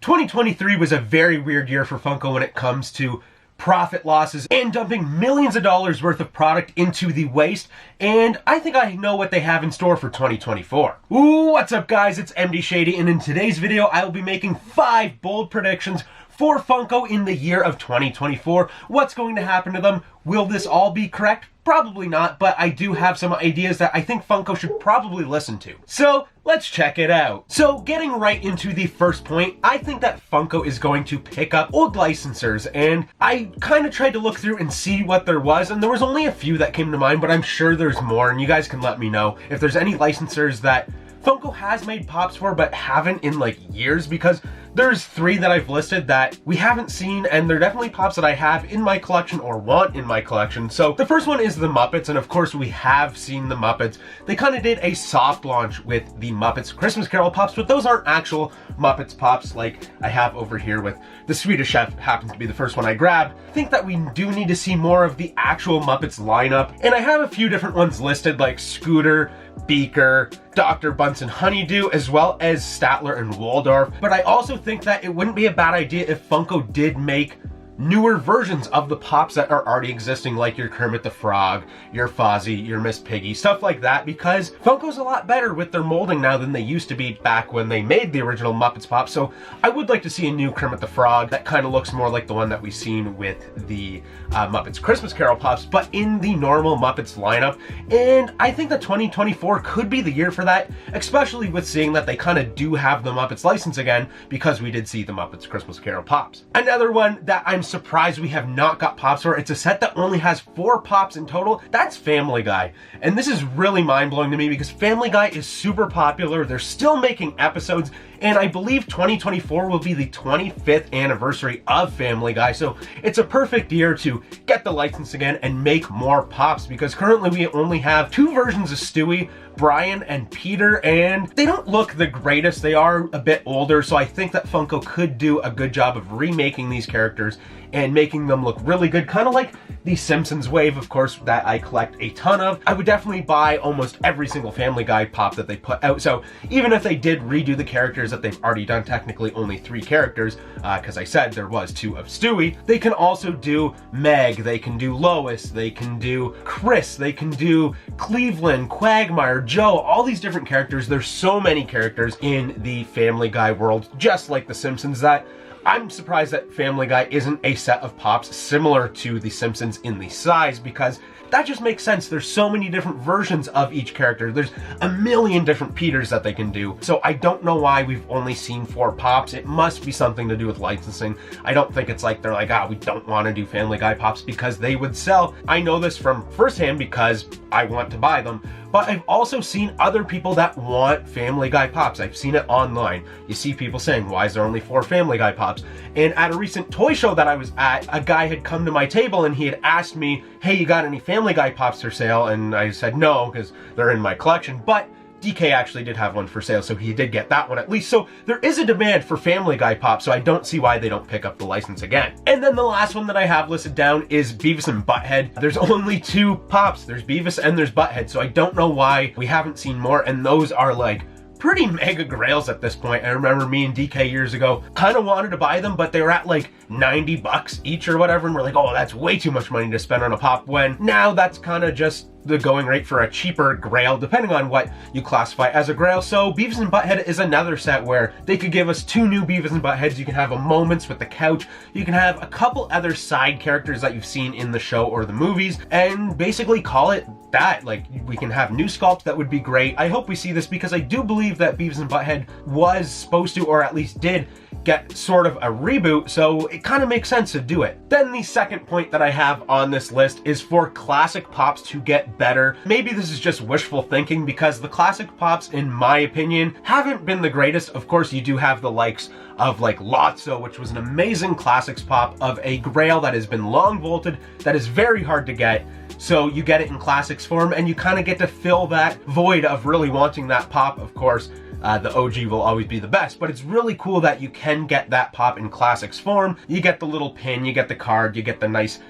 2023 was a very weird year for Funko when it comes to profit losses and dumping millions of dollars worth of product into the waste, and I think I know what they have in store for 2024. Ooh, what's up guys, it's MD Shady, and in today's video I will be making 5 bold predictions for Funko in the year of 2024. What's going to happen to them? Will this all be correct? Probably not, but I do have some ideas that I think Funko should probably listen to. So, let's check it out. So, getting right into the first point, I think that Funko is going to pick up old licensors, and I kind of tried to look through and see what there was, and there was only a few that came to mind, but I'm sure there's more, and you guys can let me know if there's any licensors that Funko has made pops for but haven't in like years, because there's 3 that I've listed that we haven't seen, and they're definitely pops that I have in my collection or want in my collection. So the first one is the Muppets, and of course we have seen the Muppets. They kind of did a soft launch with the Muppets Christmas Carol pops, but those aren't actual Muppets pops like I have over here with the Swedish Chef, happens to be the first one I grabbed. I think that we do need to see more of the actual Muppets lineup, and I have a few different ones listed like Scooter, Beaker, Dr. Bunsen Honeydew, as well as Statler and Waldorf. But I also think that it wouldn't be a bad idea if Funko did make newer versions of the pops that are already existing, like your Kermit the Frog, your Fozzie, your Miss Piggy, stuff like that, because Funko's a lot better with their molding now than they used to be back when they made the original Muppets pop. So I would like to see a new Kermit the Frog that kind of looks more like the one that we've seen with the Muppets Christmas Carol pops, but in the normal Muppets lineup. And I think that 2024 could be the year for that, especially with seeing that they kind of do have the Muppets license again, because we did see the Muppets Christmas Carol pops. Another one that I'm surprised we have not got pops for, it's a set that only has 4 pops in total, that's Family Guy. And this is really mind-blowing to me because Family Guy is super popular, they're still making episodes, and I believe 2024 will be the 25th anniversary of Family Guy, so it's a perfect year to get the license again and make more pops, because currently we only have 2 versions of Stewie, Brian and Peter, and they don't look the greatest. They are a bit older, so I think that Funko could do a good job of remaking these characters and making them look really good, kind of like the Simpsons wave, of course, that I collect a ton of. I would definitely buy almost every single Family Guy pop that they put out, so even if they did redo the characters that they've already done, technically only 3 characters, because I said there was 2 of Stewie, they can also do Meg, they can do Lois, they can do Chris, they can do Cleveland, Quagmire, Joe, all these different characters. There's so many characters in the Family Guy world, just like the Simpsons, that I'm surprised that Family Guy isn't a set of pops similar to the Simpsons in the size, because that just makes sense. There's so many different versions of each character. There's a million different Peters that they can do. So I don't know why we've only seen 4 pops. It must be something to do with licensing. I don't think it's like they're like, we don't want to do Family Guy pops, because they would sell. I know this from firsthand because I want to buy them. But I've also seen other people that want Family Guy pops. I've seen it online. You see people saying, why is there only 4 Family Guy pops? And at a recent toy show that I was at, a guy had come to my table and he had asked me, hey, you got any Family Guy pops for sale? And I said no, because they're in my collection. But DK actually did have one for sale, so he did get that one at least. So there is a demand for Family Guy pops, so I don't see why they don't pick up the license again. And then the last one that I have listed down is Beavis and Butthead. There's only 2 pops. There's Beavis and there's Butthead, so I don't know why we haven't seen more, and those are like pretty mega grails at this point. I remember me and DK years ago kind of wanted to buy them, but they were at like 90 bucks each or whatever, and we're like, oh, that's way too much money to spend on a pop, when now that's kind of just the going rate for a cheaper grail, depending on what you classify as a grail. So Beavis and Butthead is another set where they could give us 2 new Beavis and Buttheads. You can have a Moments with the couch. You can have a couple other side characters that you've seen in the show or the movies, and basically call it that. Like, we can have new sculpts that would be great. I hope we see this, because I do believe that Beavis and Butthead was supposed to, or at least did, get sort of a reboot, so it kind of makes sense to do it. Then the second point that I have on this list is for classic pops to get better. Maybe this is just wishful thinking, because the classic pops, in my opinion, haven't been the greatest. Of course, you do have the likes of like Lotso, which was an amazing classics pop of a grail that has been long vaulted, that is very hard to get. So you get it in classics form, and you kind of get to fill that void of really wanting that pop. Of course, the OG will always be the best, but it's really cool that you can get that pop in classics form. You get the little pin, you get the card, you get the nice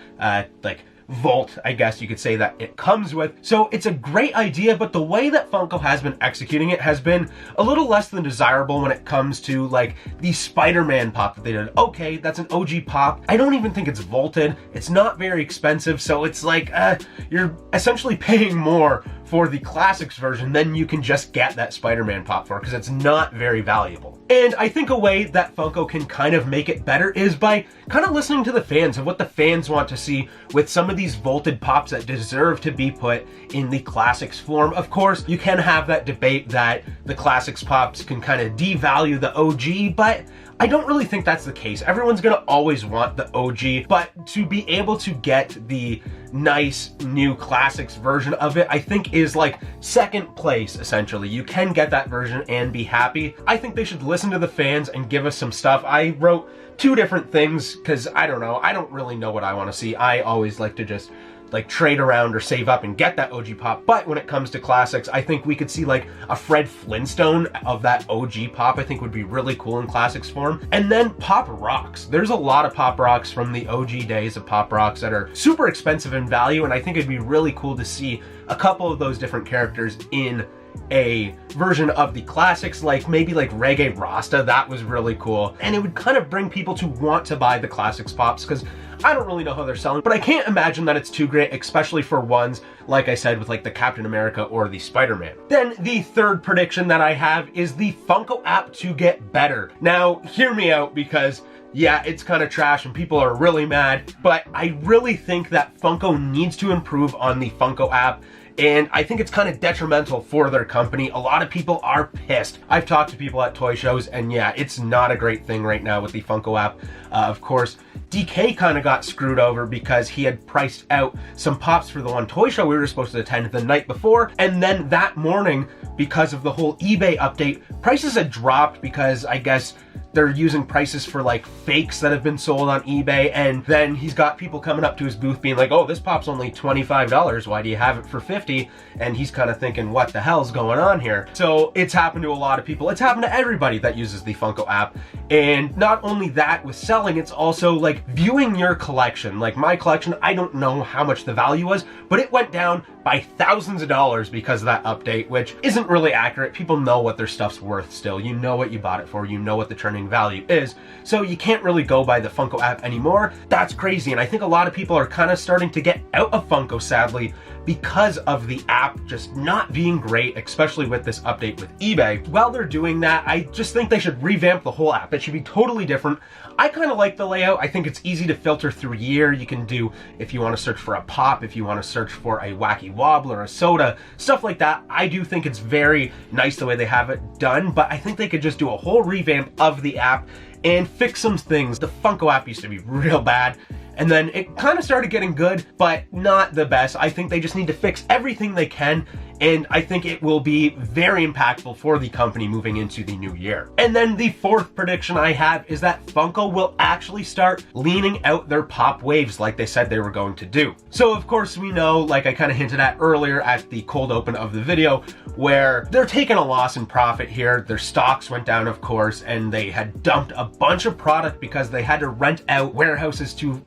like vault, I guess you could say, that it comes with. So it's a great idea, but the way that Funko has been executing it has been a little less than desirable when it comes to like the Spider-Man pop that they did. Okay, that's an OG pop. I don't even think it's vaulted. It's not very expensive, so it's like you're essentially paying more for the classics version than you can just get that Spider-Man pop for, because it's not very valuable. And I think a way that Funko can kind of make it better is by kind of listening to the fans and what the fans want to see with some of these vaulted pops that deserve to be put in the classics form. Of course, you can have that debate that the classics pops can kind of devalue the OG, but I don't really think that's the case. Everyone's gonna always want the OG, but to be able to get the nice new classics version of it, I think is like second place, essentially. You can get that version and be happy. I think they should listen to the fans and give us some stuff. I wrote 2 different things because I don't know. I don't really know what I want to see. I always like to just like trade around or save up and get that OG pop. But when it comes to classics, I think we could see like a Fred Flintstone of that OG pop. I think would be really cool in classics form. And then Pop Rocks. There's a lot of Pop Rocks from the OG days of Pop Rocks that are super expensive in value, and I think it'd be really cool to see a couple of those different characters in a version of the classics, like maybe like Reggae Rasta. That was really cool, and it would kind of bring people to want to buy the classics pops, because I don't really know how they're selling, but I can't imagine that it's too great, especially for ones, like I said, with like the Captain America or the Spider-Man. Then the third prediction that I have is the Funko app to get better. Now, hear me out, because yeah, it's kind of trash and people are really mad, but I really think that Funko needs to improve on the Funko app. And I think it's kind of detrimental for their company. A lot of people are pissed. I've talked to people at toy shows, and yeah, it's not a great thing right now with the Funko app. Of course, DK kind of got screwed over because he had priced out some pops for the one toy show we were supposed to attend the night before. And then that morning, because of the whole eBay update, prices had dropped because I guess they're using prices for like fakes that have been sold on eBay. And then he's got people coming up to his booth being like, oh, this pop's only $25. Why do you have it for $50? And he's kind of thinking, what the hell's going on here? So it's happened to a lot of people. It's happened to everybody that uses the Funko app. And not only that with selling, it's also like viewing your collection. Like my collection, I don't know how much the value was, but it went down by thousands of dollars because of that update, which isn't really accurate. People know what their stuff's worth still. You know what you bought it for. You know what the turning value is. So you can't really go by the Funko app anymore. That's crazy. And I think a lot of people are kind of starting to get out of Funko, sadly, because of the app just not being great, especially with this update with eBay. While they're doing that, I just think they should revamp the whole app. It should be totally different. I kind of like the layout. I think it's easy to filter through year. You can do, if you want to search for a pop, if you want to search for a wacky wobbler, a soda, stuff like that. I do think it's very nice the way they have it done, but I think they could just do a whole revamp of the app and fix some things. The Funko app used to be real bad, and then it kind of started getting good, but not the best. I think they just need to fix everything they can, and I think it will be very impactful for the company moving into the new year. And then the fourth prediction I have is that Funko will actually start leaning out their pop waves like they said they were going to do. So of course we know, like I kind of hinted at earlier at the cold open of the video, where they're taking a loss in profit here. Their stocks went down, of course, and they had dumped a bunch of product because they had to rent out warehouses to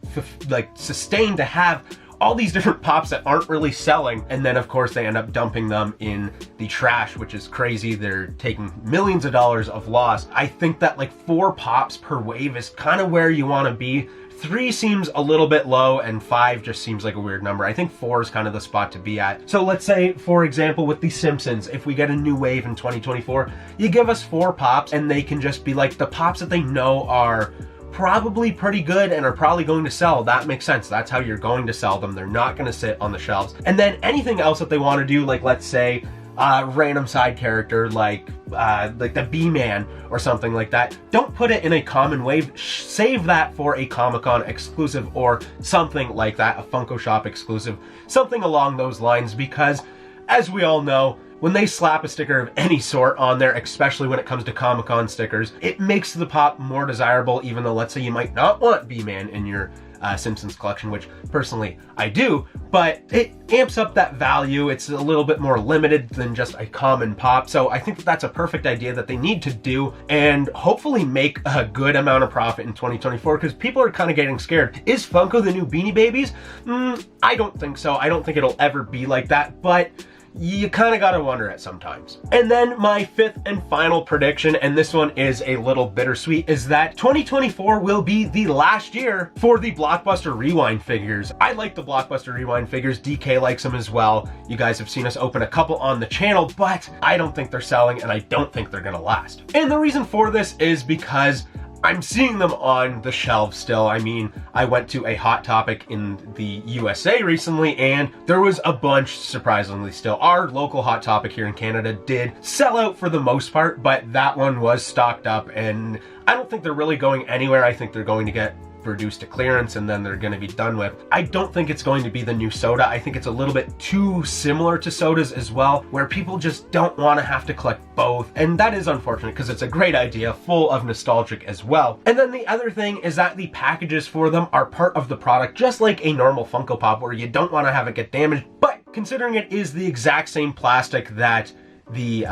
sustain to have all these different pops that aren't really selling. And then of course they end up dumping them in the trash, which is crazy. They're taking millions of dollars of loss. I think that like 4 pops per wave is kind of where you want to be. 3 seems a little bit low, and 5 just seems like a weird number. I think 4 is kind of the spot to be at. So let's say, for example, with The Simpsons, if we get a new wave in 2024, you give us 4 pops and they can just be like the pops that they know are probably pretty good and are probably going to sell. That makes sense. That's how you're going to sell them. They're not going to sit on the shelves. And then anything else that they want to do, like let's say random side character like the B-Man or something like that, don't put it in a common wave. Save that for a Comic-Con exclusive or something like that, a Funko Shop exclusive, something along those lines, because as we all know, when they slap a sticker of any sort on there, especially when it comes to Comic-Con stickers, it makes the pop more desirable, even though let's say you might not want B-Man in your Simpsons collection, which personally I do, but it amps up that value. It's a little bit more limited than just a common pop. So I think that that's a perfect idea that they need to do and hopefully make a good amount of profit in 2024, because people are kind of getting scared. Is Funko the new Beanie Babies? I don't think so. I don't think it'll ever be like that, but you kind of gotta wonder it sometimes. And then my fifth and final prediction, and this one is a little bittersweet, is that 2024 will be the last year for the Blockbuster Rewind figures. I like the Blockbuster Rewind figures. DK likes them as well. You guys have seen us open a couple on the channel, but I don't think they're selling, and I don't think they're gonna last. And the reason for this is because I'm seeing them on the shelves still. I mean, I went to a Hot Topic in the USA recently, and there was a bunch, surprisingly still. Our local Hot Topic here in Canada did sell out for the most part, but that one was stocked up, and I don't think they're really going anywhere. I think they're going to get reduced to clearance and then they're going to be done with. I don't think it's going to be the new soda. I think it's a little bit too similar to sodas as well, where people just don't want to have to collect both, and that is unfortunate because it's a great idea, full of nostalgic as well. And then the other thing is that the packages for them are part of the product, just like a normal Funko Pop, where you don't want to have it get damaged, but considering it is the exact same plastic that the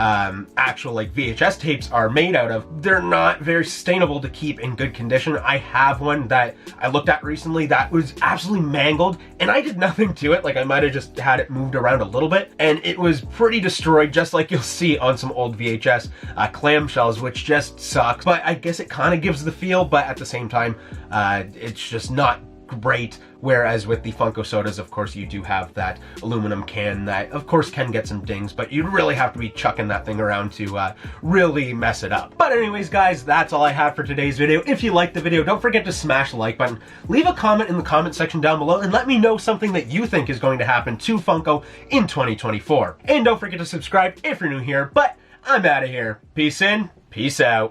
actual like VHS tapes are made out of, they're not very sustainable to keep in good condition. I have one that I looked at recently that was absolutely mangled, and I did nothing to it. Like, I might have just had it moved around a little bit, and it was pretty destroyed, just like you'll see on some old VHS clamshells, which just sucks. But I guess it kind of gives the feel, but at the same time, it's just not great. Whereas with the Funko sodas, of course, you do have that aluminum can that, of course, can get some dings, but you really have to be chucking that thing around to really mess it up. But anyways, guys, that's all I have for today's video. If you liked the video, don't forget to smash the like button. Leave a comment in the comment section down below and let me know something that you think is going to happen to Funko in 2024. And don't forget to subscribe if you're new here, but I'm out of here. Peace in, peace out.